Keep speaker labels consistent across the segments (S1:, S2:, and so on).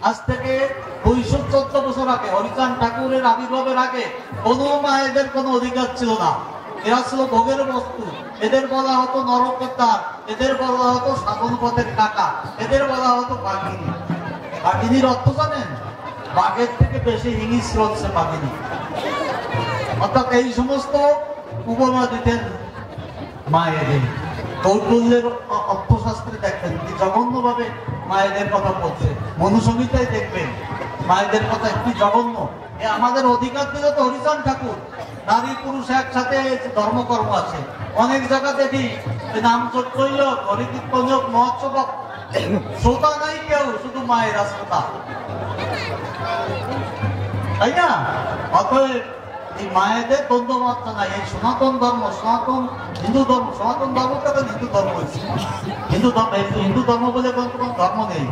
S1: আজ থেকে 214 বছর আগে হরিচাঁদ ঠাকুরের আবির্ভাবের আগে কোনো মায়েদের কোনো অধিকার ছিল না। এরা ছিল ভোগের বস্তু। এদের বলা হতো নরকদার, এদের বলা হতো সাধন পথের কাকা, এদের বলা হতো বাঘিনী। বাঘিনীর অর্থ জানেন? বাঘের থেকে বেশি হিংস্র হচ্ছে বাঘিনী। অর্থাৎ এই সমস্ত উপমা দিতেন মায়েদের। কৌটল্যের অর্থশাস্ত্রে দেখবেন কি জঘন্য ভাবে মায়েদের কথা বলছে। মনুসংহিতায় দেখবেন মায়েদের কথা কি জঘন্য। আমাদের অধিকার দিল তো হরিচাঁদ ঠাকুর। নারী পুরুষ একসাথে ধর্মকর্ম আছে। অনেক জায়গা দেখি নাম যোগ করল, হরিকীর্তন হোক, মহোৎসব, শ্রোতা নাই কেউ, শুধু মায়েরা শ্রোতা, তাই না? অতএব এই মায়েদের দ্বন্দ্ব মাত্রা নাই। এই সনাতন ধর্ম, সনাতন হিন্দু ধর্ম, সনাতন ধর্মটা তো হিন্দু ধর্ম হয়েছে। হিন্দু ধর্ম বলে কোনো ধর্ম নেই।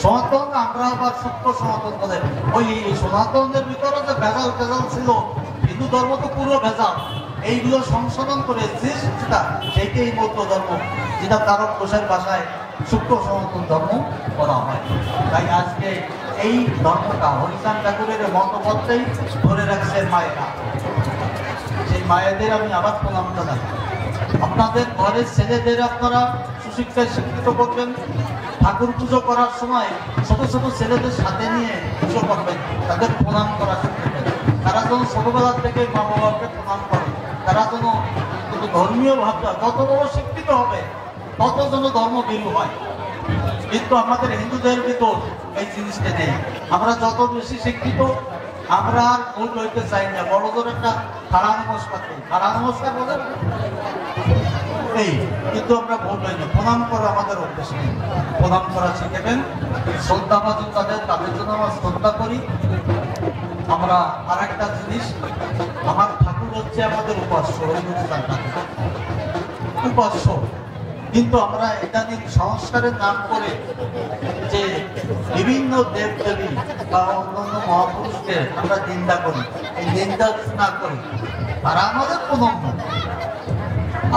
S1: সনাতন আমরা আবার সূক্ষ্ম সনাতন বলে। ওই সনাতনের ভিতরে যে ভেজাল ভেজাল ছিল, হিন্দু ধর্ম তো পুরো ভেজাল। এইগুলো সংশোধন করে যে শিক্ষা, সেইটাই মধ্য ধর্ম, যেটা তারক ঘোষের ভাষায় সূক্ষ্ম সনাতন ধর্ম করা হয়। তাই আজকে এই ধর্মটা হরিচাঁদ ঠাকুরের মতপথেই ধরে রাখছে মায়েরা। সেই মায়েদের আমি আবার প্রণাম জানাই। আপনাদের ঘরের ছেলেদের আপনারা সুশিক্ষায় শিক্ষিত করবেন। ঠাকুর পুজো করার সময় ছোট ছোট ছেলেদের সাথে নিয়ে পুজো করবেন, তাদের প্রণাম করা শিখবেন। তারা যেন ছোটবেলার থেকে মা বাবাকে প্রণাম করে। তারা যেন ধর্মীয় ভাবটা যত বড় শিক্ষিত হবে তত যেন ধর্ম বিরু হয়। কিন্তু আমাদের হিন্দুদের ভিতর এই জিনিসটা নেই। আমরা যত বেশি শিক্ষিত, আমরা আর ভুল হইতে চাই না। বড় ধরে একটা খাড়া নমস্কার করি, খাড়া নমস্কার বলে এই, কিন্তু আমরা ভুল হই না। প্রণাম করা আমাদের অভ্যেস নেই। প্রণাম করা শিখেবেন। শ্রদ্ধাবাদী তাদের জন্য আমরা শ্রদ্ধা করি। আমরা আর একটা জিনিস, আমার ঠাকুর হচ্ছে আমাদের উপাস্য, উপাস্য। কিন্তু আমরা ইদানিং সংস্কারের নাম করে যে বিভিন্ন দেব দেবী বা অন্যান্য মহাপুরুষকে আমরা নিন্দা করি, এই নিন্দা না করি। আর আমাদের প্রণম্য,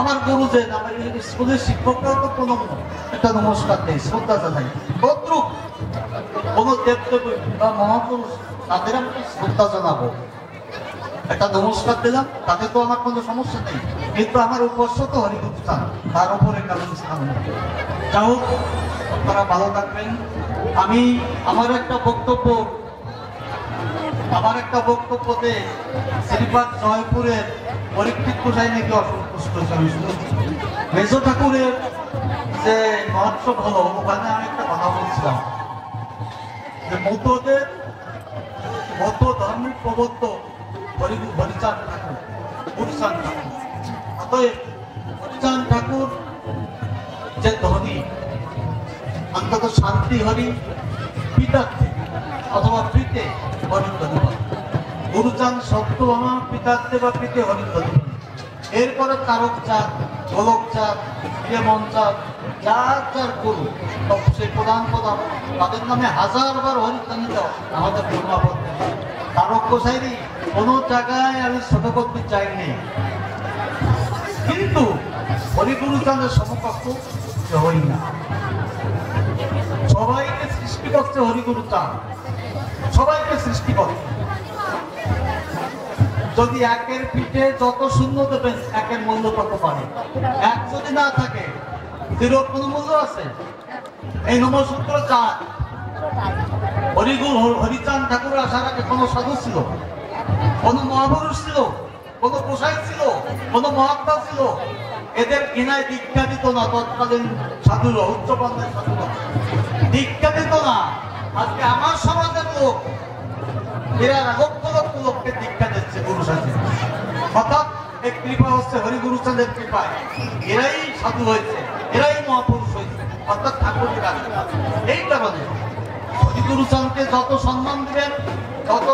S1: আমার গুরুদেব, আমার স্কুলের শিক্ষকরাও তো প্রণম্য, একটা নমস্কার দেয়, শ্রদ্ধা জানাই। তদ্রুপ কোন দেব দেবী বা মহাপুরুষ, তাদের আমি শ্রদ্ধা জানাবো, একটা নমস্কার দিলাম, তাতে তো আমার কোনো সমস্যা নেই। কিন্তু আমার উপাস্য তো হরিগুরু স্থান, তার উপরে কারণ স্থান নেই। যা হোক, আপনারা ভালো থাকবেন। আমি আমার একটা বক্তব্যতে শ্রীপাদ জয়পুরের পরীক্ষিত গোসাই নাকি অসন্তুষ্ট হয়েছে। মেজ ঠাকুরের যে মহোৎসব হলো, ওখানে আমি একটা কথা বলছিলাম যে মধ্যদের মধ্য ধর্মের প্রবর্তক হরিচাঁদ ঠাকুর, হরিচাঁদ ঠাকুর। অতএব হরিচাঁদ ঠাকুর যে ধনী, অন্তত শান্তি হরি পিতার্থে অথবা প্রীতে হরি ধন্যবাদ। গুরুচাঁদ সত্যভামা পিতার্থে বা প্রীতে হরি ধন্যবাদ। এরপরে তারক চাঁদ, গোলক চাঁদ, প্রিয়মন চাঁদ, যার যার গুরু সেই প্রধান তাদের নামে হাজারবার হরিধ্বনি আমাদের ব্রহ্মাবদ্ধ। তারক গোসাইরই কোনো জায়গায় আমি ছোট করতে চাইনি, কিন্তু হরিগুরু চাঁদের সমকক্ষ হই না। সবাইকে সৃষ্টি করছে হরিগুরু চাঁদ, সবাইকে সৃষ্টি করছে। যদি একের পিঠে যত শূন্য দেবেন, একের মূল্য তত পারে। এক যদি না থাকে, জিরোর কোনো মূল্য আছে? এই নমসূত্র চাঁদ, হরিচাঁদ ঠাকুর আসার আগে কোনো সাধু ছিল, কোনো মহাপুরুষ ছিল, কোনো গোসাই ছিল, কোনো মহাত্মা ছিল? এদের কিনায় দীক্ষা দিত না তৎকালীন সাধুরা, উচ্চপন্থের সাধুরা দীক্ষা দিত না। আজকে আমার সমাজের লোক এরা লক্ষ লক্ষ লোককে দীক্ষা দিচ্ছে গুরু সাথে। অর্থাৎ এই কৃপা হচ্ছে হরিগুরু চাঁদের কৃপায় এরাই সাধু হয়েছে, এরাই মহাপুরুষ হয়েছে, অর্থাৎ ঠাকুরের আশীর্বাদ। এই কারণে হরিগুরু চাঁদকে যত সম্মান দিবেন, তত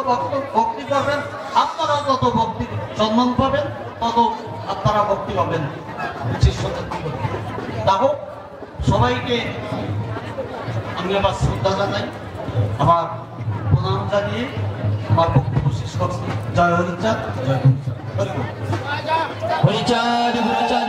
S1: ভক্তি করবেন, আপনারা তত ভক্তি সম্মান পাবেন, তত আপনারা ভক্তি পাবেন শিষ্যদের। তাহলে সবাইকে আমি আবার শ্রদ্ধা জানাই, আমার প্রণাম জানিয়ে আমার বক্তব্য শেষ করছি। জয় হরিচাঁদ, জয় হরিচাঁদ, হরিচাঁদ।